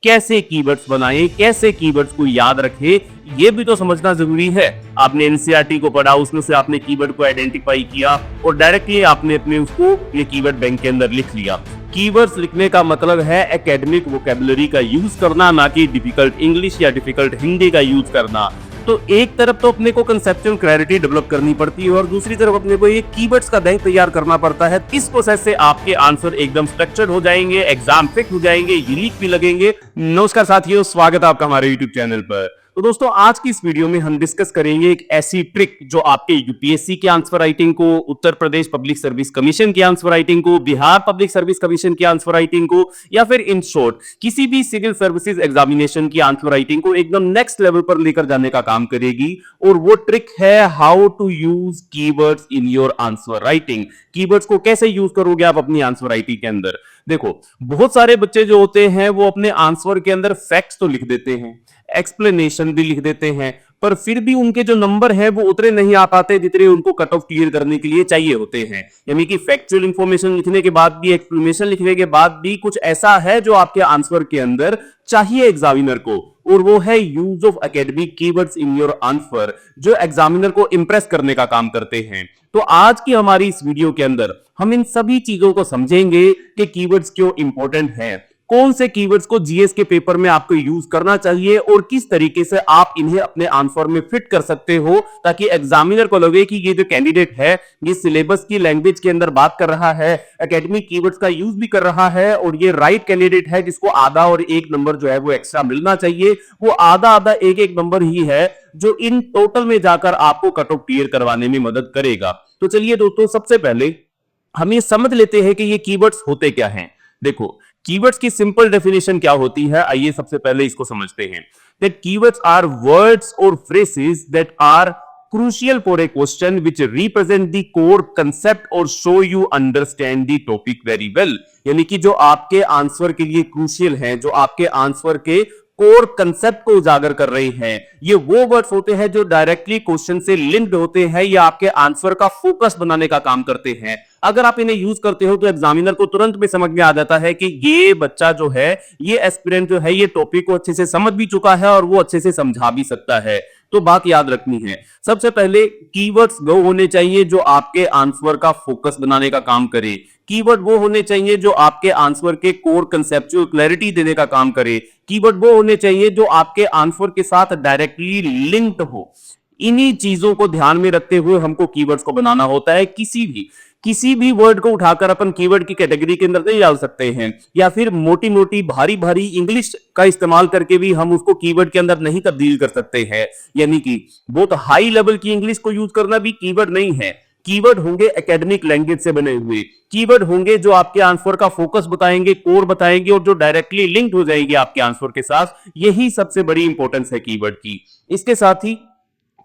कैसे कीवर्ड्स बनाएं, कैसे कीवर्ड्स को याद रखें, ये भी तो समझना जरूरी है। आपने एनसीईआरटी को पढ़ा, उसमें से आपने कीवर्ड को आइडेंटिफाई किया और डायरेक्टली आपने अपने उसको ये कीवर्ड बैंक के अंदर लिख लिया। कीवर्ड्स लिखने का मतलब है एकेडमिक वोकैबुलरी का यूज करना, ना कि डिफिकल्ट इंग्लिश या डिफिकल्ट हिंदी का यूज करना। तो एक तरफ तो अपने को कंसेप्चुअल क्लैरिटी डेवलप करनी पड़ती है और दूसरी तरफ अपने को ये कीवर्ड्स का बैंक तैयार करना पड़ता है। इस प्रोसेस से आपके आंसर एकदम स्ट्रक्चर्ड हो जाएंगे, एग्जाम फिट हो जाएंगे, यूनिक भी लगेंगे। नमस्कार साथियों, स्वागत है आपका हमारे यूट्यूब चैनल पर। तो दोस्तों, आज की इस वीडियो में हम डिस्कस करेंगे एक ऐसी ट्रिक जो आपके यूपीएससी के आंसर राइटिंग को, Uttar Pradesh public service commission के आंसर राइटिंग को, बिहार पब्लिक सर्विस कमीशन के आंसर राइटिंग को, या फिर इन शॉर्ट किसी भी सिविल सर्विसेज एग्जामिनेशन की आंसर राइटिंग को एकदम नेक्स्ट लेवल पर लेकर जाने का काम करेगी। और वो ट्रिक है how to use keywords in your answer writing. Keywords को कैसे यूज करोगे आप अपनी आंसर राइटिंग के अंदर। देखो, बहुत सारे बच्चे जो होते हैं वो अपने आंसर के अंदर फैक्ट्स तो लिख देते हैं, एक्सप्लेनेशन भी लिख देते हैं, पर फिर भी उनके जो नंबर है वो उतने नहीं आ पाते जितने उनको कट ऑफ क्लियर करने के लिए चाहिए होते हैं। यानी कि फैक्चुअल इंफॉर्मेशन लिखने के बाद भी, एक्सप्लेनेशन लिखने के बाद भी कुछ ऐसा है जो आपके आंसर के अंदर चाहिए एग्जामिनर को, और वो है use of academic keywords in your answer, जो एग्जामिनर को इंप्रेस करने का काम करते हैं। तो आज की हमारी इस वीडियो के अंदर हम इन सभी चीजों को समझेंगे कि कीवर्ड्स क्यों इंपॉर्टेंट हैं, कौन से कीवर्ड्स को जीएस के पेपर में आपको यूज करना चाहिए और किस तरीके से आप इन्हें अपने आंसर में फिट कर सकते हो, ताकि एग्जामिनर को लगे कि ये जो कैंडिडेट है ये सिलेबस की लैंग्वेज के अंदर बात कर रहा है, एकेडमिक कीवर्ड्स का यूज भी कर रहा है, और ये राइट कैंडिडेट है जिसको आधा और एक नंबर जो है वो एक्स्ट्रा मिलना चाहिए। वो आधा आधा एक एक नंबर ही है जो इन टोटल में जाकर आपको कट ऑफ क्लियर करवाने में मदद करेगा। तो चलिए दोस्तों, सबसे पहले हम ये समझ लेते हैं कि ये कीवर्ड्स होते क्या हैं। देखो, कीवर्ड्स की सिंपल डेफिनेशन क्या होती है, आइए सबसे पहले इसको समझते हैं। दैट कीवर्ड्स आर वर्ड्स और phrases that are crucial for a question which represent the core concept or show you understand the topic very well। यानी कि जो आपके आंसर के लिए क्रूशियल है, जो आपके आंसर के कोर कंसेप्ट को उजागर कर रहे हैं, ये वो वर्ड्स होते हैं जो डायरेक्टली क्वेश्चन से लिंक्ड होते हैं या आपके आंसर का फोकस बनाने का काम करते हैं। अगर आप इन्हें यूज करते हो तो एग्जामिनर को तुरंत में समझ में आ जाता है कि ये बच्चा जो है, ये एस्पिरेंट जो है, ये टॉपिक को अच्छे से समझ भी चुका है और वो अच्छे से समझा भी सकता है। तो बात याद रखनी है, सबसे पहले कीवर्ड्स वो होने चाहिए जो आपके आंसर का फोकस बनाने का काम करे। कीवर्ड वो होने चाहिए जो आपके आंसर के कोर कंसेप्चुअल क्लैरिटी देने का काम करे। कीवर्ड वो होने चाहिए जो आपके आंसर के साथ डायरेक्टली लिंक्ड हो। इन्हीं चीजों को ध्यान में रखते हुए हमको कीवर्ड्स को बनाना होता है। किसी भी वर्ड को उठाकर अपन कीवर्ड की कैटेगरी के अंदर नहीं डाल सकते हैं, या फिर मोटी मोटी भारी भारी इंग्लिश का इस्तेमाल करके भी हम उसको कीवर्ड के अंदर नहीं तब्दील कर सकते हैं। यानी कि बहुत हाई लेवल की इंग्लिश को यूज करना भी कीवर्ड नहीं है। कीवर्ड होंगे एकेडमिक लैंग्वेज से बने हुए, कीवर्ड होंगे जो आपके आंसर का फोकस बताएंगे, कोर बताएंगे, और जो डायरेक्टली लिंक्ड हो जाएगी आपके आंसर के साथ। यही सबसे बड़ी इंपॉर्टेंस है कीवर्ड की। इसके साथ ही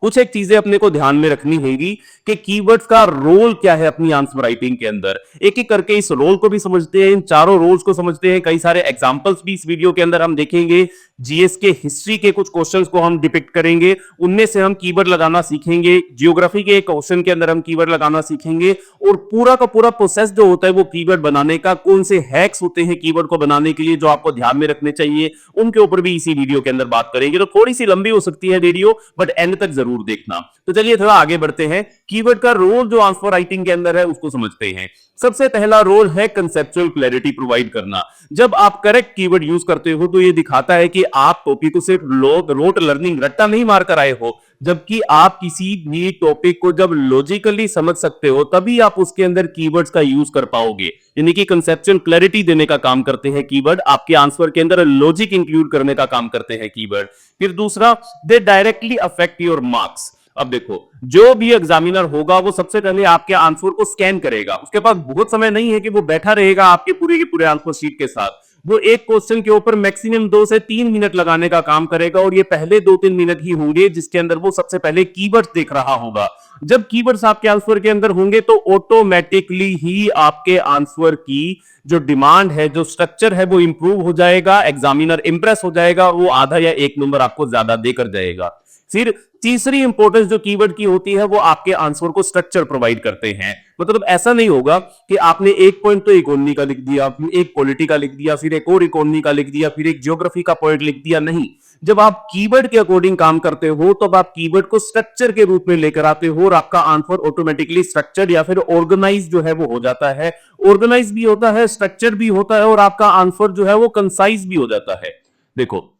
कुछ एक चीजें अपने को ध्यान में रखनी होगी कि कीवर्ड्स का रोल क्या है अपनी आंसर राइटिंग के अंदर। एक एक करके इस रोल को भी समझते हैं, इन चारों रोल्स को समझते हैं। कई सारे एग्जांपल्स भी इस वीडियो के अंदर हम देखेंगे। जीएस के हिस्ट्री के कुछ क्वेश्चंस को हम डिपिक्ट करेंगे, उनमें से हम कीवर्ड लगाना सीखेंगे। जियोग्राफी के एक क्वेश्चन के अंदर हम कीवर्ड लगाना सीखेंगे, और पूरा का पूरा प्रोसेस जो होता है वो कीवर्ड बनाने का, कौन से हैक्स होते हैं कीवर्ड को बनाने के लिए जो आपको ध्यान में रखने चाहिए, उनके ऊपर भी इसी वीडियो के अंदर बात करेंगे। तो थोड़ी सी लंबी हो सकती है वीडियो, बट एंड तक जरूर देखना। तो चलिए थोड़ा आगे बढ़ते हैं। कीवर्ड का रोल जो आंसर राइटिंग के अंदर है उसको समझते हैं। सबसे पहला रोल है कंसेप्चुअल क्लैरिटी प्रोवाइड करना। जब आप करेक्ट कीवर्ड यूज करते हो तो ये दिखाता है कि आप टॉपिक को सिर्फ रोट लर्निंग रट्टा नहीं मारकर आए हो, जबकि आप किसी भी टॉपिक को जब लॉजिकली समझ सकते हो तभी आप उसके अंदर कीवर्ड्स का यूज कर पाओगे। यानी कि कंसेप्चुअल क्लैरिटी देने का काम करते हैं कीवर्ड, आपके आंसर के अंदर लॉजिक इंक्लूड करने का काम करते हैं कीवर्ड। फिर दूसरा, दे डायरेक्टली अफेक्ट योर मार्क्स। अब देखो, जो भी एग्जामिनर होगा वो सबसे पहले आपके आंसर को स्कैन करेगा। उसके पास बहुत समय नहीं है कि वो बैठा रहेगा आपके पूरे के पूरे आंसर शीट के साथ। वो एक क्वेश्चन के ऊपर मैक्सिमम 2 से 3 मिनट लगाने का काम करेगा, और ये पहले 2-3 मिनट ही होंगे जिसके अंदर वो सबसे पहले कीवर्ड्स देख रहा होगा। जब कीवर्ड्स आपके आंसर के अंदर होंगे तो ऑटोमेटिकली ही आपके आंसर की जो डिमांड है, जो स्ट्रक्चर है, वो इंप्रूव हो जाएगा। एग्जामिनर इंप्रेस हो जाएगा, वो आधा या एक नंबर आपको ज्यादा देकर जाएगा। फिर तीसरी इंपॉर्टेंस जो कीवर्ड की होती है वो आपके आंसर को स्ट्रक्चर प्रोवाइड करते हैं। मतलब ऐसा नहीं होगा कि आपने एक पॉइंट तो इकोनॉमी का लिख दिया, एक पॉलिटी का लिख दिया, फिर एक और इकोनॉमी का लिख दिया, फिर एक ज्योग्राफी का पॉइंट लिख दिया। नहीं, जब आप कीवर्ड के अकॉर्डिंग काम करते हो तो आप कीवर्ड को स्ट्रक्चर के रूप में लेकर आते हो और आपका आंसर ऑटोमेटिकली स्ट्रक्चर्ड या फिर ऑर्गेनाइज जो है वो हो जाता है। ऑर्गेनाइज भी होता है, स्ट्रक्चर भी होता है और आपका आंसर जो है वो कंसाइज भी हो जाता है। देखो,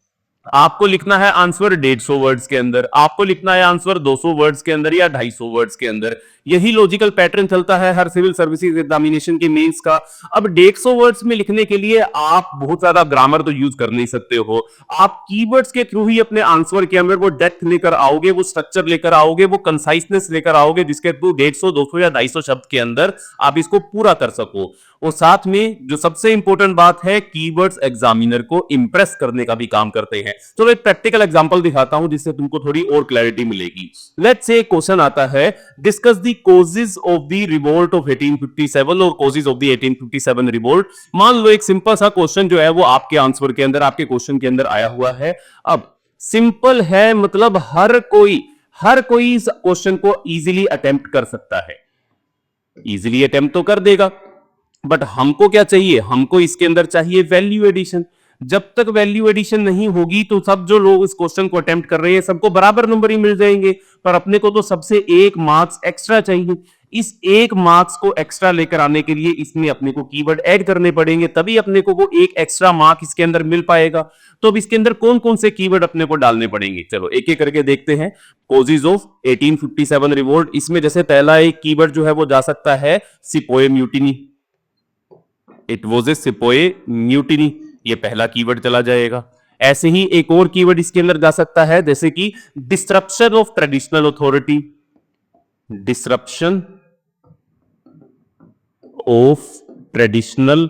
आपको लिखना है आंसर 150 वर्ड्स के अंदर, आपको लिखना है आंसर 200 वर्ड्स के अंदर या 250 वर्ड्स के अंदर। यही लॉजिकल पैटर्न चलता है हर सिविल सर्विसेज एग्जामिनेशन के मेंस का। अब 150 वर्ड्स में लिखने के लिए आप बहुत ज्यादा ग्रामर तो यूज कर नहीं सकते हो। आप कीवर्ड्स के थ्रू ही अपने आंसर के अंदर वो डेप्थ लेकर आओगे, वो स्ट्रक्चर लेकर आओगे, वो कंसाइसनेस लेकर आओगे, जिसके थ्रू 150, 200 या 250 शब्द के अंदर आप इसको पूरा कर सको। और साथ में जो सबसे इंपॉर्टेंट बात है, कीवर्ड्स एग्जामिनर को इंप्रेस करने का भी काम करते हैं। चलो एक प्रैक्टिकल एग्जांपल दिखाता हूं जिससे तुमको थोड़ी और क्लैरिटी मिलेगी। लेट्स से क्वेश्चन आता है, discuss the causes of the revolt of 1857 और कॉजेज ऑफ द 1857 रिवोल्ट। मान लो एक सिंपल सा क्वेश्चन जो है वो आपके आंसर के अंदर, आपके क्वेश्चन के अंदर आया हुआ है। अब सिंपल है, मतलब हर कोई इस क्वेश्चन को इजीली अटेम्प्ट कर सकता है, इजीली अटेम्प्ट तो कर देगा। बट हमको क्या चाहिए, हमको इसके अंदर चाहिए वैल्यू एडिशन। जब तक वैल्यू एडिशन नहीं होगी तो सब जो लोग इस क्वेश्चन को अटेम्प्ट कर रहे हैं सबको बराबर नंबर ही मिल जाएंगे, पर अपने को तो सबसे एक मार्क्स एक्स्ट्रा चाहिए। इस एक मार्क्स को एक्स्ट्रा लेकर आने के लिए इसमें अपने को कीवर्ड ऐड करने पड़ेंगे, तभी अपने को वो एक एक्स्ट्रा मार्क इसके अंदर मिल पाएगा। तो अब इसके अंदर कौन कौन से कीवर्ड अपने को डालने पड़ेंगे, चलो एक एक करके देखते हैं। कॉजेज ऑफ 1857 रिवोल्ट, इसमें जैसे पहला एक कीवर्ड जो है वो जा सकता है sepoy mutiny. It was a sepoy mutiny, ये पहला कीवर्ड चला जाएगा। ऐसे ही एक और कीवर्ड इसके अंदर जा सकता है, जैसे कि disruption of traditional authority, disruption of traditional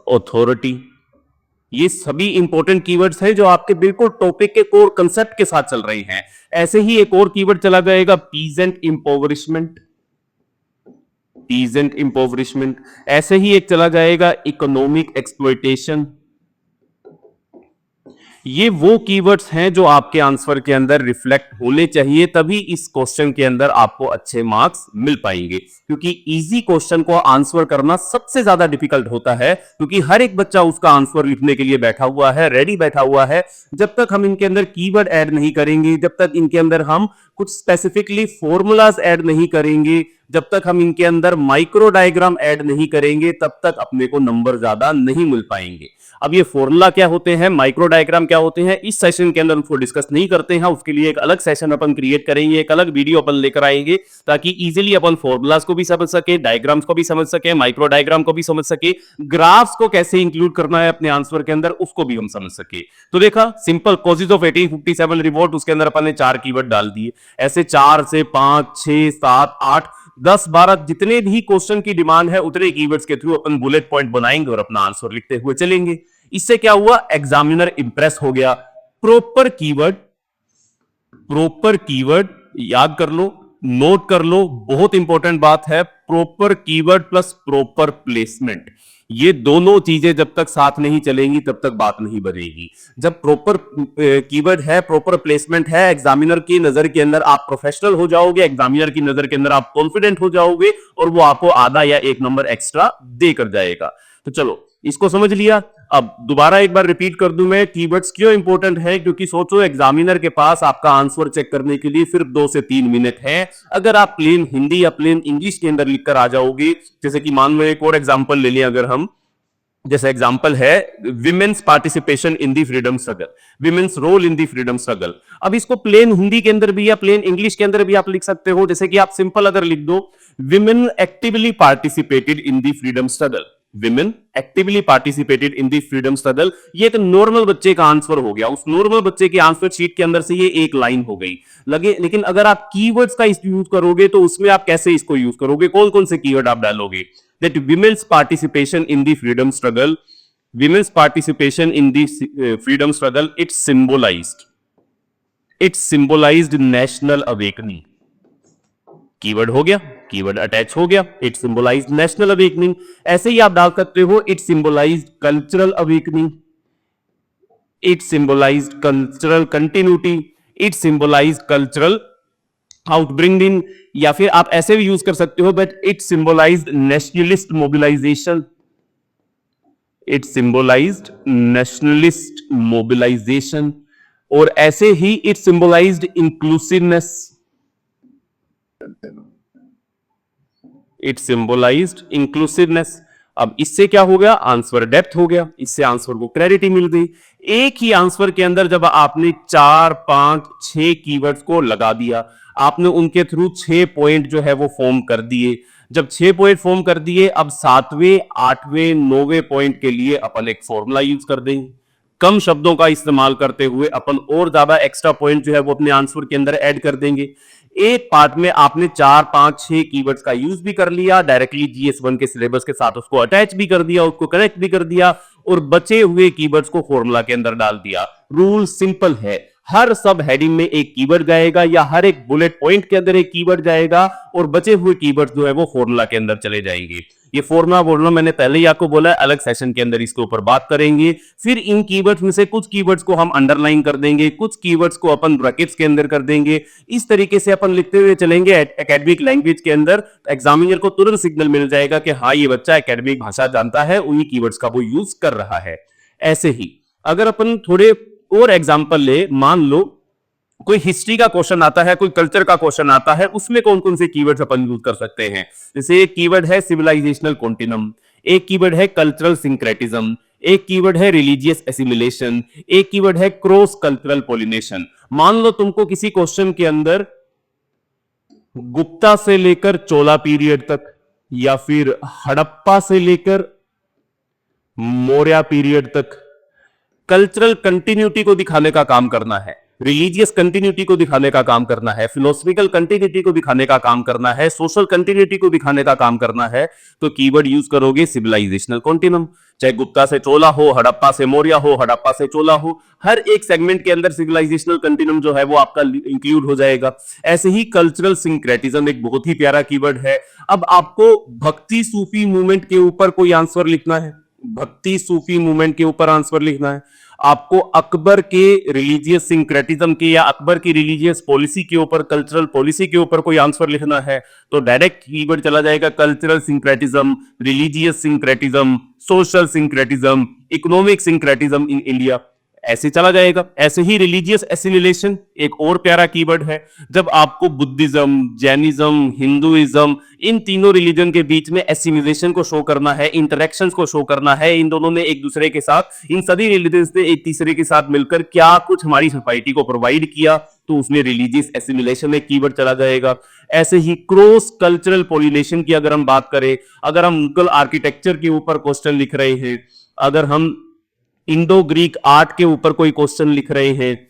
authority. ये सभी इंपॉर्टेंट कीवर्ड्स हैं जो आपके बिल्कुल टॉपिक के कोर कंसेप्ट के साथ चल रहे हैं। ऐसे ही एक और कीवर्ड चला जाएगा पीजेंट इंपोवरिशमेंट, पीजेंट इंपोवरिशमेंट। ऐसे ही एक चला जाएगा इकोनॉमिक एक्सप्लॉयटेशन। ये वो कीवर्ड्स हैं जो आपके आंसर के अंदर रिफ्लेक्ट होने चाहिए, तभी इस क्वेश्चन के अंदर आपको अच्छे मार्क्स मिल पाएंगे। क्योंकि इजी क्वेश्चन को आंसर करना सबसे ज्यादा डिफिकल्ट होता है, क्योंकि हर एक बच्चा उसका आंसर लिखने के लिए बैठा हुआ है, रेडी बैठा हुआ है। जब तक हम इनके अंदर कीवर्ड ऐड नहीं करेंगे, जब तक इनके अंदर हम कुछ स्पेसिफिकली फॉर्मूलाज ऐड नहीं करेंगे, जब तक हम इनके अंदर माइक्रो डायग्राम ऐड नहीं करेंगे, तब तक अपने को नंबर ज्यादा नहीं मिल पाएंगे। अब ये फॉर्मूला क्या होते हैं, माइक्रो डायग्राम क्या होते हैं, इस सेशन के अंदर उनको डिस्कस नहीं करते हैं। उसके लिए एक अलग सेशन अपन क्रिएट करेंगे, एक अलग वीडियो अपन लेकर आएंगे, ताकि इजीली अपन फॉर्मूलाज को भी समझ सके, डायग्राम्स को भी समझ सके, माइक्रो डायग्राम को भी समझ सके, ग्राफ्स को कैसे इंक्लूड करना है अपने आंसर के अंदर उसको भी हम समझ सके। तो देखा, सिंपल कॉजेज ऑफ 1857 रिवोल्ट, उसके अंदर अपन ने 4 कीवर्ड डाल दिए। ऐसे 4 से 5, 6, 7, 8, 10, 12 जितने भी क्वेश्चन की डिमांड है उतने कीवर्ड्स के थ्रू अपन बुलेट पॉइंट बनाएंगे और अपना आंसर लिखते हुए चलेंगे। इससे क्या हुआ, एग्जामिनर इंप्रेस हो गया। प्रॉपर कीवर्ड याद कर लो, नोट कर लो, बहुत इंपॉर्टेंट बात है। Proper keyword plus proper placement, ये दोनों चीजें जब तक साथ नहीं चलेंगी तब तक बात नहीं बनेगी। जब प्रॉपर कीवर्ड है, प्रॉपर प्लेसमेंट है, एग्जामिनर की नजर के अंदर आप प्रोफेशनल हो जाओगे, एग्जामिनर की नजर के अंदर आप कॉन्फिडेंट हो जाओगे और वो आपको आधा या 1 नंबर एक्स्ट्रा देकर जाएगा। तो चलो इसको समझ लिया। अब दोबारा एक बार रिपीट कर दूं मैं, कीवर्ड्स क्यों इंपॉर्टेंट है, क्योंकि सोचो एग्जामिनर के पास आपका आंसर चेक करने के लिए सिर्फ 2 से 3 मिनट है। अगर आप प्लेन हिंदी या प्लेन इंग्लिश के अंदर लिखकर आ जाओगे, जैसे कि मान लो एक और एग्जांपल ले लिया अगर हम, जैसा एग्जांपल है women's participation in the freedom struggle, women's role in the freedom struggle. अब इसको प्लेन हिंदी के अंदर भी या प्लेन इंग्लिश के अंदर भी आप लिख सकते हो। जैसे कि आप सिंपल अगर लिख दो, women actively participated in the freedom struggle, women actively participated in the freedom struggle. ये एक नॉर्मल बच्चे का आंसर हो गया। उस नॉर्मल बच्चे की आंसर शीट के अंदर से ये एक लाइन हो गई लगे। लेकिन अगर आप कीवर्ड्स का यूज करोगे तो उसमें आप कैसे इसको यूज करोगे, कौन कौन से कीवर्ड आप डालोगे, that women's participation in the freedom struggle, women's participation in the freedom struggle, it symbolised national awakening. Keyword हो गया, कीवर्ड अटैच हो गया, इट सिंबलाइज्ड नेशनल अवेकनिंग। ऐसे ही आप डाल सकते हो, it symbolised cultural awakening, it symbolised cultural continuity, it symbolise cultural outbringing, या फिर आप ऐसे भी यूज कर सकते हो but it symbolised nationalist mobilisation, it symbolised nationalist mobilisation, और ऐसे ही it symbolised inclusiveness, it symbolised inclusiveness. अब इससे क्या हो गया, आंसर डेप्थ हो गया, इससे आंसर को क्लैरिटी मिल गई। एक ही आंसर के अंदर जब आपने 4, 5, 6 कीवर्ड्स को लगा दिया, आपने उनके थ्रू 6 पॉइंट जो है वो फॉर्म कर दिए। जब 6 पॉइंट फॉर्म कर दिए, अब 7वें, 8वें, 9वें पॉइंट के लिए अपन एक फॉर्मूला यूज कर देंगे। कम शब्दों का इस्तेमाल करते हुए अपन और ज्यादा एक्स्ट्रा पॉइंट जो है वो अपने आंसर के अंदर ऐड कर देंगे। एक पार्ट में आपने 4, 5, 6 कीवर्ड्स का यूज भी कर लिया, डायरेक्टली जीएस1 के सिलेबस के साथ उसको अटैच भी कर दिया, उसको कनेक्ट भी कर दिया, और बचे हुए कीवर्ड्स को फॉर्मूला के अंदर डाल दिया। रूल सिंपल है, हर सब हेडिंग में एक कीवर्ड जाएगा या हर एक बुलेट पॉइंट के अंदर एक कीवर्ड जाएगा, और बचे हुए कीवर्ड्स जो है वो फॉर्मूला के अंदर चले जाएंगे। ये फॉर्मूला मैंने पहले ही आपको बोला है, अलग सेशन के अंदर इसके ऊपर बात करेंगे। फिर इन कीवर्ड्स में से कुछ कीवर्ड्स को हम अंडरलाइन कर देंगे, कुछ कीवर्ड्स को अपन ब्रैकेट्स के अंदर कर देंगे। इस तरीके से अपन लिखते हुए चलेंगे एकेडमिक लैंग्वेज के अंदर। एग्जामिनर को तुरंत सिग्नल मिल जाएगा कि हाँ ये बच्चा एकेडमिक भाषा जानता है, उन्हीं कीवर्ड्स का वो यूज कर रहा है। ऐसे ही अगर अपन थोड़े और एग्जाम्पल ले, मान लो कोई हिस्ट्री का क्वेश्चन आता है, कोई कल्चर का क्वेश्चन आता है, उसमें कौन कौन से कीवर्ड्स अपन यूज कर सकते हैं। जैसे एक कीवर्ड है सिविलाइजेशनल कॉन्टिनम, एक कीवर्ड है कल्चरल सिंक्रेटिज्म, एक कीवर्ड है रिलीजियस एसिमिलेशन, एक कीवर्ड है क्रॉस कल्चरल पॉलिनेशन। मान लो तुमको किसी क्वेश्चन के अंदर गुप्ता से लेकर चोला पीरियड तक, या फिर हड़प्पा से लेकर मौर्य पीरियड तक कल्चरल कंटिन्यूटी को दिखाने का काम करना है, रिलीजियस कंटिन्यूटी को दिखाने का काम करना है, फिलोसफिकल कंटिन्यूटी को दिखाने का काम करना है, सोशल कंटिन्यूटी को दिखाने का काम करना है, तो कीवर्ड यूज करोगे सिविलाइजेशनल कॉन्टिनम। चाहे गुप्ता से चोला हो, हड़प्पा से मौर्य हो, हड़प्पा से चोला हो, हर एक सेगमेंट के अंदर सिविलाइजेशनल कंटिन्यूम जो है वो आपका इंक्लूड हो जाएगा। ऐसे ही कल्चरल सिंक्रेटिज्म एक बहुत ही प्यारा कीवर्ड है। अब आपको भक्ति सूफी मूवमेंट के ऊपर कोई आंसर लिखना है, भक्ति सूफी मूवमेंट के ऊपर आंसर लिखना है, आपको अकबर के रिलीजियस सिंक्रेटिज्म के या अकबर की रिलीजियस पॉलिसी के ऊपर, कल्चरल पॉलिसी के ऊपर कोई आंसर लिखना है, तो डायरेक्ट कीवर्ड चला जाएगा cultural syncretism, religious syncretism, social syncretism, economic syncretism in India, ऐसे चला जाएगा। ऐसे ही रिलीजियस एसिमिलेशन एक और प्यारा कीवर्ड है। जब आपको बुद्धिज्म, जैनिज्म, हिंदुइज्म, इन तीनों रिलीजन के बीच में एसिमिलेशन को शो करना है, इंटरेक्शंस को शो करना है, इन दोनों ने एक दूसरे के साथ, इन सभी रिलीजन ने एक तीसरे के साथ मिलकर क्या कुछ हमारी सोसाइटी को प्रोवाइड किया, तो उसमें रिलीजियस एसिमिलेशन एक कीवर्ड चला जाएगा। ऐसे ही क्रॉस कल्चरल पॉलिनेशन की अगर हम बात करें, अगर हम मुगल आर्किटेक्चर के ऊपर क्वेश्चन लिख रहे हैं, अगर हम इंडो ग्रीक आर्ट के ऊपर कोई क्वेश्चन लिख रहे हैं,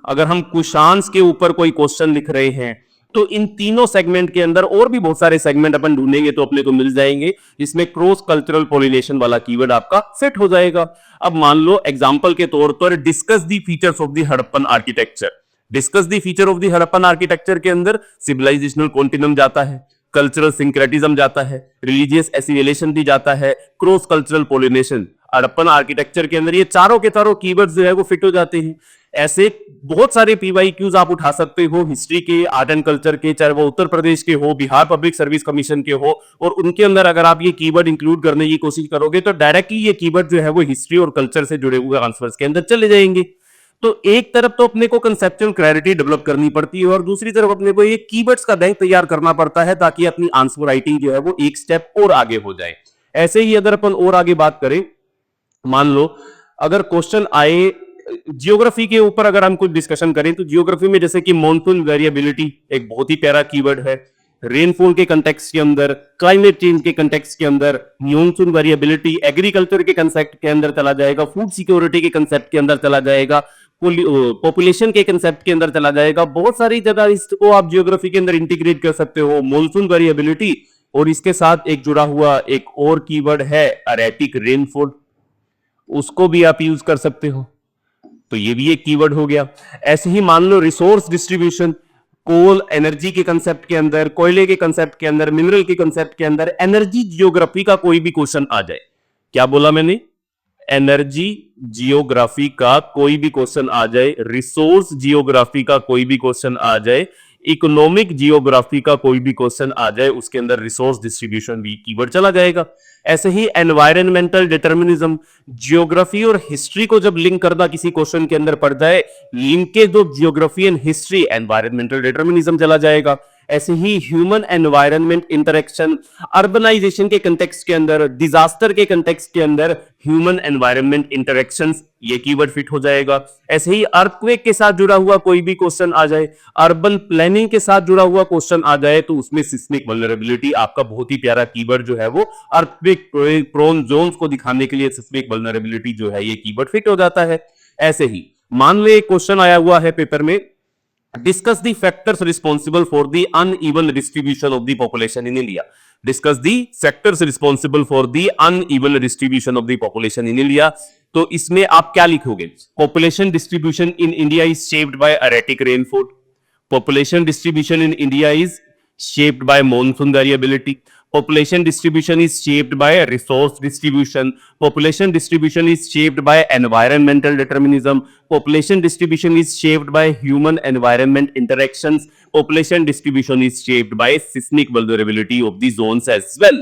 अगर हम कुशान्स के ऊपर कोई क्वेश्चन लिख रहे हैं, तो इन तीनों सेगमेंट के अंदर और भी बहुत सारे सेगमेंट अपन ढूंढेंगे तो अपने को मिल जाएंगे, इसमें क्रॉस कल्चरल पॉलिनेशन वाला कीवर्ड आपका फिट हो जाएगा। अब मान लो एग्जांपल के तौर पर discuss the features of the Harappan architecture, discuss the feature of the Harappan architecture के अंदर सिविलाइजेशनल कॉन्टिनम जाता है, कल्चरल सिंक्रेटिज्म जाता है, रिलीजियस एसिमिलेशन भी जाता है, cross cultural pollination, Harappan architecture के अंदर ये चारों के चारों कीवर्ड्स जो है वो फिट हो जाते हैं। ऐसे बहुत सारे पीवाईक्यूज आप उठा सकते हो हिस्ट्री के, आर्ट एंड कल्चर के, चाहे वो उत्तर प्रदेश के हो, बिहार पब्लिक सर्विस कमीशन के हो, और उनके अंदर अगर आप ये कीवर्ड इंक्लूड करने की कोशिश करोगे तो डायरेक्टली ये कीवर्ड जो है वो हिस्ट्री और कल्चर से जुड़े हुए आंसर्स के अंदर चले जाएंगे। तो एक तरफ तो अपने को कंसेप्चुअल क्लैरिटी डेवलप करनी पड़ती है, और दूसरी तरफ अपने को ये कीवर्ड्स का बैंक तैयार करना पड़ता है ताकि अपनी आंसर राइटिंग जो है वो एक स्टेप और आगे हो जाए। ऐसे ही अगर अपन और आगे बात करें, मान लो अगर क्वेश्चन आए जियोग्राफी के ऊपर, अगर हम कुछ डिस्कशन करें तो जियोग्राफी में जैसे कि मॉनसून वेरिएबिलिटी एक बहुत ही प्यारा कीवर्ड है, रेनफॉल के कंटेक्स्ट के अंदर, क्लाइमेट चेंज के कंटेक्स्ट के अंदर मॉनसून वेरिएबिलिटी, एग्रीकल्चर के कंसेप्ट के अंदर चला जाएगा, फूड सिक्योरिटी के कंसेप्ट के अंदर चला जाएगा, पॉपुलेशन के कंसेप्ट के अंदर चला जाएगा। बहुत सारी जगह इसको आप जियोग्राफी के अंदर इंटीग्रेट कर सकते हो, मॉनसून वेरिएबिलिटी, और इसके साथ एक जुड़ा हुआ एक और कीवर्ड है एरेटिक रेनफॉल, उसको भी आप यूज कर सकते हो, तो ये भी एक कीवर्ड हो गया। ऐसे ही मान लो रिसोर्स डिस्ट्रीब्यूशन, कोल एनर्जी के कंसेप्ट के अंदर, कोयले के कंसेप्ट के अंदर, मिनरल के कंसेप्ट के अंदर एनर्जी जियोग्राफी का कोई भी क्वेश्चन आ जाए, क्या बोला मैंने, एनर्जी जियोग्राफी का कोई भी क्वेश्चन आ जाए, रिसोर्स जियोग्राफी का कोई भी क्वेश्चन आ जाए, इकोनॉमिक जियोग्राफी का कोई भी क्वेश्चन आ जाए, उसके अंदर रिसोर्स डिस्ट्रीब्यूशन भी कीवर्ड चला जाएगा। ऐसे ही एनवायरमेंटल डिटर्मिनिज्म, जियोग्राफी और हिस्ट्री को जब लिंक करना किसी क्वेश्चन के अंदर पड़ जाए, linkage of geography and history, environmental determinism चला जाएगा। ऐसे ही ह्यूमन एनवायरनमेंट इंटरेक्शन, अर्बनाइजेशन के कंटेक्स्ट के अंदर, डिजास्टर के कंटेक्स्ट के अंदर ह्यूमन एनवायरनमेंट इंटरेक्शंस, ये कीवर्ड फिट हो जाएगा। ऐसे ही अर्थक्वेक के साथ जुड़ा हुआ कोई भी क्वेश्चन आ जाए, अर्बन प्लानिंग के साथ जुड़ा हुआ क्वेश्चन आ जाए, तो उसमें सिस्मिक वल्नरेबिलिटी आपका बहुत ही प्यारा कीवर्ड जो है वो अर्थक्वेक प्रोन जोन्स को दिखाने के लिए सिस्मिक वल्नरेबिलिटी जो है ये कीवर्ड फिट हो जाता है। ऐसे ही मान लो एक क्वेश्चन आया हुआ है पेपर में, discuss the factors responsible for the uneven distribution of the population in India. Discuss the factors responsible for the uneven distribution of the population in India. तो इसमें आप क्या लिखोगे? Population distribution in India is shaped by erratic rainfall. Population distribution in India is shaped by monsoon variability. Population distribution is shaped by resource distribution. Population distribution is shaped by environmental determinism. Population distribution is shaped by human environment interactions. Population distribution is shaped by seismic vulnerability of the zones as well.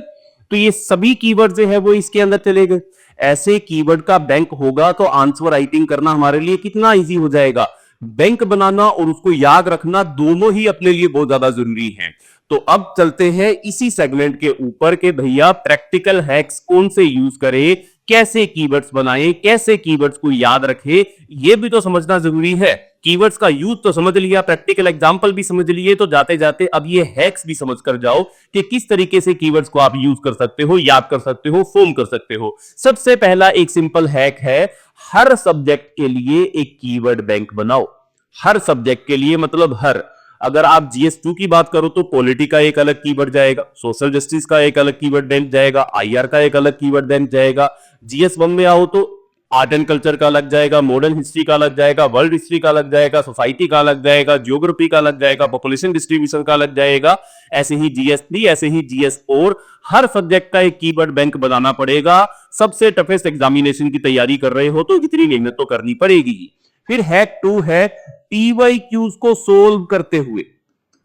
तो ये सभी keyword जो है वो इसके अंदर चले गए। ऐसे कीवर्ड का बैंक होगा तो आंसर राइटिंग करना हमारे लिए कितना इजी हो जाएगा। बैंक बनाना और उसको याद रखना दोनों ही अपने लिए बहुत ज्यादा जरूरी हैं। तो अब चलते हैं इसी सेगमेंट के ऊपर के भैया प्रैक्टिकल हैक्स कौन से यूज करें, कैसे कीवर्ड्स बनाएं, कैसे कीवर्ड्स को याद रखें, यह भी तो समझना जरूरी है। कीवर्ड्स का यूज तो समझ लिया, प्रैक्टिकल एग्जांपल भी समझ लिए, तो जाते जाते अब ये हैक्स भी समझ कर जाओ कि किस तरीके से कीवर्ड्स को आप यूज कर सकते हो, याद कर सकते हो, फॉर्म कर सकते हो। सबसे पहला एक सिंपल हैक है, हर सब्जेक्ट के लिए एक कीवर्ड बैंक बनाओ। हर सब्जेक्ट के लिए मतलब हर, अगर आप GS2 की बात करो तो पॉलिटी का एक अलग कीवर्ड जाएगा, सोशल जस्टिस का एक अलग कीवर्ड बैंक जाएगा, IR का एक अलग कीवर्ड बैंक जाएगा। GS1 में आओ तो आर्ट एंड कल्चर का अलग जाएगा, मॉडर्न हिस्ट्री का अलग जाएगा, वर्ल्ड हिस्ट्री का अलग जाएगा, सोसाइटी का अलग जाएगा, जियोग्राफी का अलग जाएगा, पॉपुलेशन डिस्ट्रीब्यूशन का अलग जाएगा। ऐसे ही GS3, ऐसे ही GS4, हर सब्जेक्ट का एक कीवर्ड बैंक बनाना पड़ेगा। सबसे टफेस्ट एग्जामिनेशन की तैयारी कर रहे हो तो इतनी मेहनत तो करनी पड़ेगी। फिर हैक 2 है PYQs को सोल्व करते हुए,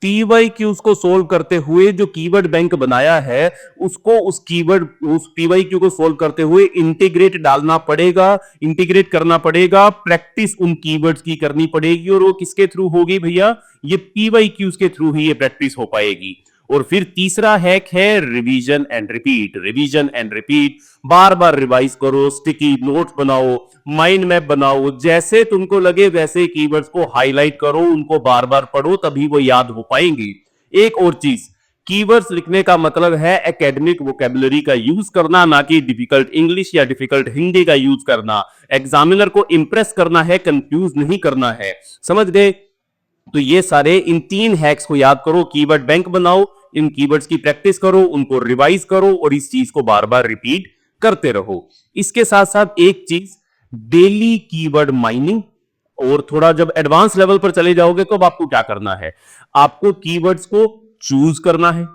PYQs को सोल्व करते हुए जो कीवर्ड बैंक बनाया है उसको उस PYQ को सोल्व करते हुए इंटीग्रेट डालना पड़ेगा, इंटीग्रेट करना पड़ेगा, प्रैक्टिस उन कीवर्ड्स की करनी पड़ेगी। और वो किसके थ्रू होगी भैया? ये PYQs के थ्रू ही ये प्रैक्टिस हो पाएगी। और फिर तीसरा हैक है revision and repeat. Revision and repeat, bar bar revise करो, स्टिकी नोट्स बनाओ, माइंड मैप बनाओ, जैसे तुमको लगे वैसे कीवर्ड्स को हाईलाइट करो, उनको बार बार पढ़ो, तभी वो याद हो पाएंगी। एक और चीज, कीवर्ड्स लिखने का मतलब है एकेडमिक वोकैबुलरी का यूज करना, ना कि डिफिकल्ट इंग्लिश या डिफिकल्ट हिंदी का यूज करना। एग्जामिनर को इंप्रेस करना है, कंफ्यूज नहीं करना है। समझ गए? तो ये सारे इन 3 हैक्स को याद करो, कीवर्ड बैंक बनाओ, इन कीवर्ड्स की प्रैक्टिस करो, उनको रिवाइज करो और इस चीज को बार बार रिपीट करते रहो। इसके साथ साथ एक चीज, डेली कीवर्ड माइनिंग। और थोड़ा जब एडवांस लेवल पर चले जाओगे तो अब आपको क्या करना है? आपको कीवर्ड्स को चूज करना है,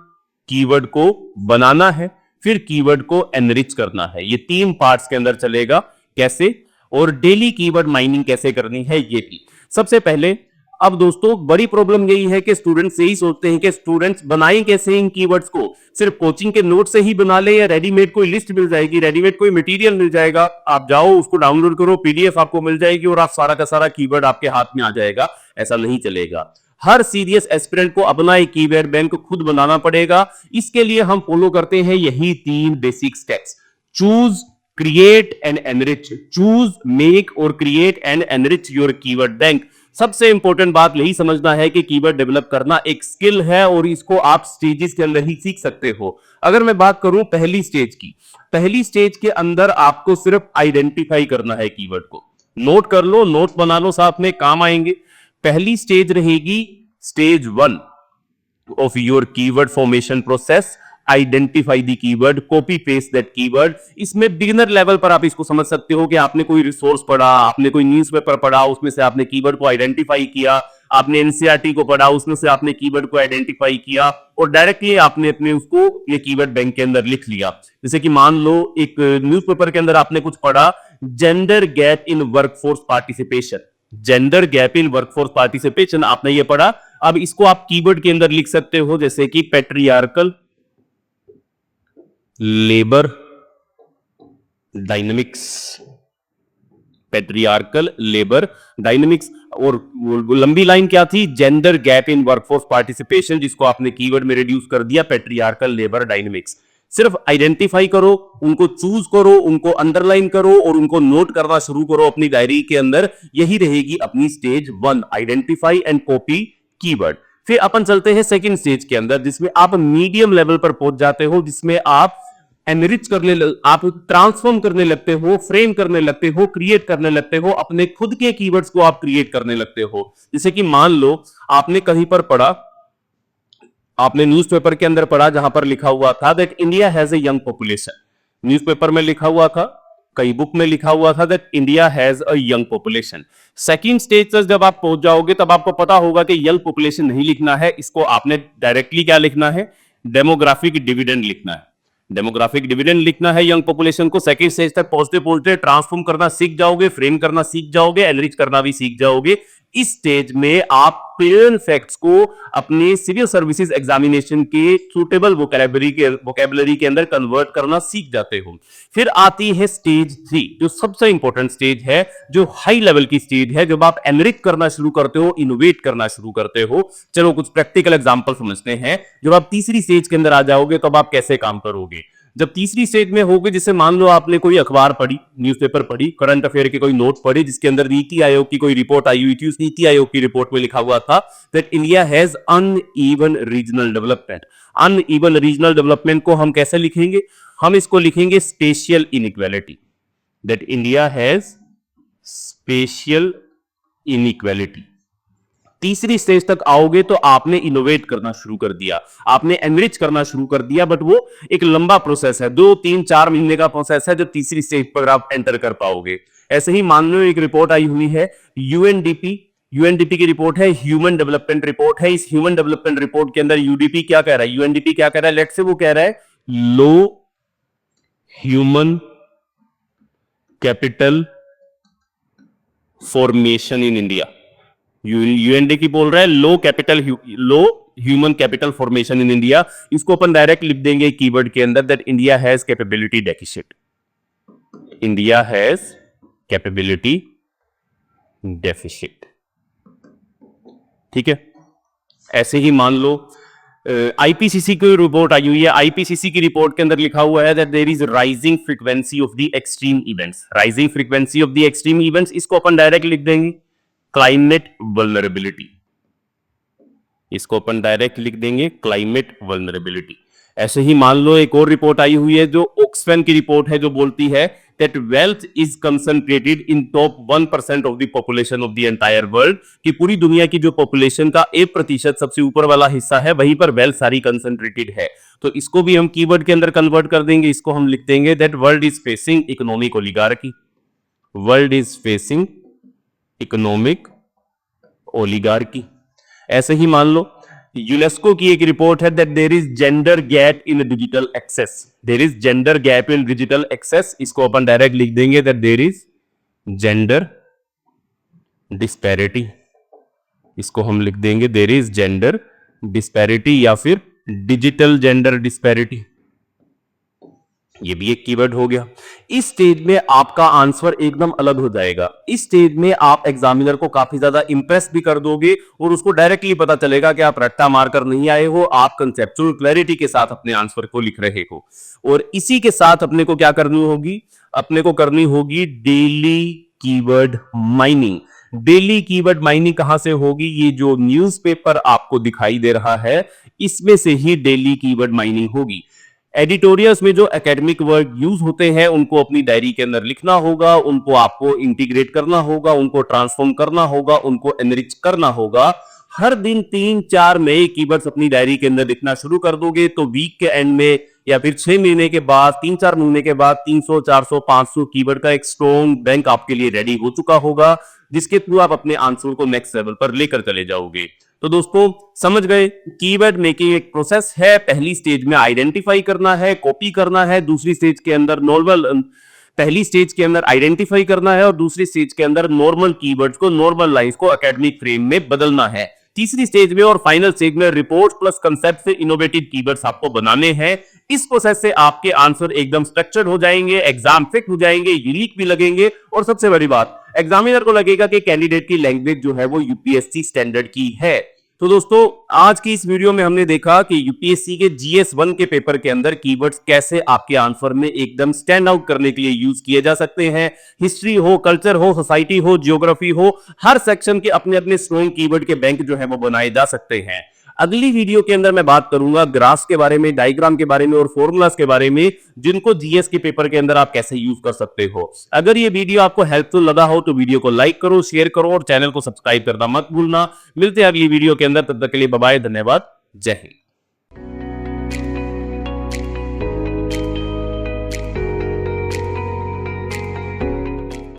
कीवर्ड को बनाना है, फिर कीवर्ड को एनरिच करना है। ये 3 पार्ट्स के अंदर चलेगा। कैसे? और डेली कीवर्ड माइनिंग कैसे करनी है ये भी। सबसे पहले, अब दोस्तों बड़ी प्रॉब्लम यही है कि स्टूडेंट्स यही सोचते हैं कि स्टूडेंट्स बनाएं कैसे इन कीवर्ड्स को, सिर्फ कोचिंग के नोट से ही बना ले या रेडीमेड कोई लिस्ट मिल जाएगी, रेडीमेड कोई मटेरियल मिल जाएगा, आप जाओ उसको डाउनलोड करो, PDF आपको मिल जाएगी और आप सारा का सारा कीवर्ड आपके हाथ में आ जाएगा। ऐसा नहीं चलेगा। हर सीरियस एस्पिरेंट को अपना एक कीवर्ड बैंक खुद बनाना पड़ेगा। इसके लिए हम फॉलो करते हैं यही 3 basic steps: choose, create and enrich. Choose, make और create and enrich your keyword bank. सबसे इंपॉर्टेंट बात यही समझना है कि कीवर्ड डेवलप करना एक स्किल है और इसको आप स्टेजेस के अंदर ही सीख सकते हो। अगर मैं बात करूं पहली स्टेज की, पहली स्टेज के अंदर आपको सिर्फ आइडेंटिफाई करना है कीवर्ड को। नोट कर लो, नोट बना लो, साथ में काम आएंगे। पहली स्टेज रहेगी stage 1 of your keyword formation process. Identify the keyword, copy paste that keyword. इसमें बिगिनर लेवल पर आप इसको समझ सकते हो कि आपने कोई रिसोर्स पढ़ा, आपने कोई न्यूज़पेपर पढ़ा, उसमें से आपने कीवर्ड को आइडेंटिफाई किया, आपने NCERT को पढ़ा, उसमें से आपने कीवर्ड को आइडेंटिफाई किया और डायरेक्टली आपने अपने उसको ये कीवर्ड बैंक के अंदर लिख लिया। जैसे कि मान लो एक न्यूज़पेपर के अंदर आपने कुछ पढ़ा, जेंडर गैप इन वर्कफोर्स पार्टिसिपेशन। जेंडर गैप इन वर्कफोर्स पार्टिसिपेशन आपने ये पढ़ा। अब इसको आप कीवर्ड के अंदर लिख सकते हो, जैसे कि patriarchal labour dynamics, patriarchal labour dynamics. और लंबी लाइन क्या थी? जेंडर गैप इन वर्कफोर्स पार्टिसिपेशन, जिसको आपने कीवर्ड में रिड्यूस कर दिया पैट्रियार्कल लेबर डायनेमिक्स। सिर्फ आइडेंटिफाई करो, उनको चूज करो, उनको अंडरलाइन करो और उनको नोट करना शुरू करो अपनी डायरी के अंदर। यही रहेगी अपनी stage 1, identify and copy keyword. फिर अपन चलते हैं सेकंड स्टेज के अंदर, जिसमें आप मीडियम लेवल पर पहुंच जाते हो, जिसमें आप एनरिच करने आप ट्रांसफॉर्म करने लगते हो, फ्रेम करने लगते हो, क्रिएट करने लगते हो, अपने खुद के कीवर्ड्स को आप क्रिएट करने लगते हो। जैसे कि मान लो आपने कहीं पर पढ़ा, आपने न्यूज़पेपर के अंदर पढ़ा जहां पर लिखा हुआ था that India has a young population. Newspaper में लिखा हुआ था, कई बुक में लिखा हुआ था that India has a young population. Second stage तक जब आप पहुंच जाओगे तब आपको पता होगा कि यंग पॉपुलेशन नहीं लिखना है, इसको आपने डायरेक्टली क्या लिखना है? डेमोग्राफिक डिविडेंड लिखना है। डेमोग्राफिक डिविडेंड लिखना है यंग पॉपुलेशन को। सेकंड स्टेज तक पहुंचते पहुंचते ट्रांसफॉर्म करना सीख जाओगे, फ्रेम करना सीख जाओगे, एनरिच करना भी सीख जाओगे। इस स्टेज में आप प्लेन फैक्ट्स को अपने सिविल सर्विसेज एग्जामिनेशन के सुटेबल वोकैबुलरी के अंदर कन्वर्ट करना सीख जाते हो। फिर आती है स्टेज 3, जो सबसे इंपॉर्टेंट स्टेज है, जो हाई लेवल की स्टेज है, जब आप एनरिच करना शुरू करते हो, इनोवेट करना शुरू करते हो। चलो कुछ प्रैक्टिकल एग्जांपल समझते हैं। जब आप तीसरी स्टेज के अंदर आ जाओगे तब आप कैसे काम करोगे? जब तीसरी स्टेज में होगे, जैसे मान लो आपने कोई अखबार पढ़ी, न्यूज़पेपर पढ़ी, करंट अफेयर के कोई नोट पढ़े, जिसके अंदर नीति आयोग की कोई रिपोर्ट आई हुई थी। उस नीति आयोग की रिपोर्ट में लिखा हुआ था that India has uneven regional development. Uneven regional development को हम कैसे लिखेंगे? हम इसको लिखेंगे spatial inequality, that India has spatial inequality. तीसरी स्टेज तक आओगे तो आपने इनोवेट करना शुरू कर दिया, आपने एनरिच करना शुरू कर दिया, बट वो एक लंबा प्रोसेस है, 2 3 4 महीने का प्रोसेस है जो तीसरी स्टेज पर आप एंटर कर पाओगे। ऐसे ही मान लो एक रिपोर्ट आई हुई है यूएनडीपी की रिपोर्ट है, ह्यूमन डेवलपमेंट रिपोर्ट है। इस ह्यूमन डेवलपमेंट रिपोर्ट के अंदर यूडीपी क्या कह रहा है, यूएनडीपी क्या कह रहा है? लेट्स से वो कह रहा है low human capital formation in India. UNDP बोल रहा है low human capital formation in India. इसको अपन डायरेक्ट लिख देंगे कीवर्ड के अंदर that India has capability deficit. India has capability deficit, ठीक है। ऐसे ही मान लो आईपीसीसी की रिपोर्ट आई हुई है। आईपीसीसी की रिपोर्ट के अंदर लिखा हुआ है that there is rising frequency of the extreme events. Rising frequency of the extreme events, इसको अपन डायरेक्ट लिख देंगे क्लाइमेट वल्नरेबिलिटी। इसको अपन डायरेक्ट लिख देंगे क्लाइमेट वल्नरेबिलिटी। ऐसे ही मान लो एक और रिपोर्ट आई हुई है जो ऑक्सफैम की रिपोर्ट है, जो बोलती है that wealth is concentrated in top 1% of the population of the entire world, कि पूरी दुनिया की जो पॉपुलेशन का 1% सबसे ऊपर वाला हिस्सा है, वहीं पर वेल्थ सारी कंसंट्रेटेड है। तो इसको भी हम कीवर्ड के अंदर कन्वर्ट कर देंगे। इसको हम लिख देंगे that world is facing economic oligarchy. World is facing economic oligarchy. ऐसे ही मान लो यूनेस्को की एक रिपोर्ट है that there is gender gap in digital access. There is gender gap in digital access. इसको अपन डायरेक्ट लिख देंगे that there is gender disparity. इसको हम लिख देंगे देयर इज जेंडर डिस्पैरिटी या फिर डिजिटल जेंडर डिस्पैरिटी। ये भी एक कीवर्ड हो गया। इस स्टेज में आपका आंसर एकदम अलग हो जाएगा। इस स्टेज में आप एग्जामिनर को काफी ज्यादा इंप्रेस भी कर दोगे और उसको डायरेक्टली पता चलेगा कि आप रट्टा मारकर नहीं आए हो, आप कंसेप्चुअल क्लैरिटी के साथ अपने आंसर को लिख रहे हो। और इसी के साथ अपने को क्या करनी होगी? अपने को करनी होगी daily keyword mining. Daily keyword mining कहां से होगी? ये जो न्यूज़पेपर आपको दिखाई दे रहा है, इसमें से ही डेली कीवर्ड माइनिंग होगी। एडिटोरियल्स में जो एकेडमिक वर्ड यूज होते हैं उनको अपनी डायरी के अंदर लिखना होगा, उनको आपको इंटीग्रेट करना होगा, उनको ट्रांसफॉर्म करना होगा, उनको एनरिच करना होगा। हर दिन 3-4 नए कीवर्ड्स अपनी डायरी के अंदर लिखना शुरू कर दोगे तो वीक के एंड में या फिर 6 महीने के बाद, 3-4 महीने के बाद 300, 400, 500 कीवर्ड का एक स्ट्रॉन्ग बैंक आपके लिए रेडी हो चुका होगा, जिसके थ्रू आप अपने आंसर को नेक्स्ट लेवल पर लेकर चले जाओगे। तो दोस्तों समझ गए, कीवर्ड मेकिंग एक प्रोसेस है। पहली स्टेज में आइडेंटिफाई करना है, कॉपी करना है। दूसरी स्टेज के अंदर नॉर्मल पहली स्टेज के अंदर आइडेंटिफाई करना है और दूसरी स्टेज के अंदर नॉर्मल कीवर्ड्स को, नॉर्मल लाइंस को एकेडमिक फ्रेम में बदलना है। तीसरी स्टेज में और फाइनल स्टेज में रिपोर्ट प्लस कंसेप्ट से इनोवेटिव कीवर्ड्स आपको बनाने हैं। इस प्रोसेस से आपके आंसर एकदम स्ट्रक्चर्ड हो जाएंगे, एग्जाम फिट हो जाएंगे, यूनिक भी लगेंगे और सबसे बड़ी बात, एग्जामिनर को लगेगा कि कैंडिडेट की लैंग्वेज जो है वो यूपीएससी स्टैंडर्ड की है। तो दोस्तों, आज की इस वीडियो में हमने देखा कि यूपीएससी के जीएस 1 के पेपर के अंदर कीवर्ड्स कैसे आपके आंसर में एकदम स्टैंड आउट करने के लिए यूज किए जा सकते हैं। हिस्ट्री हो, कल्चर हो, सोसाइटी हो, ज्योग्राफी हो, हर सेक्शन के अपने अपने स्ट्रॉन्ग कीवर्ड के बैंक जो है वो बनाए जा सकते हैं। अगली वीडियो के अंदर मैं बात करूंगा ग्राफ्स के बारे में, डायग्राम के बारे में और फॉर्मूलाज के बारे में, जिनको जीएस के पेपर के अंदर आप कैसे यूज कर सकते हो। अगर ये वीडियो आपको हेल्पफुल लगा हो तो वीडियो को लाइक करो, शेयर करो और चैनल को सब्सक्राइब करना मत भूलना। मिलते हैं अगली वीडियो के अंदर, तब तक के लिए बाय बाय, धन्यवाद, जय हिंद।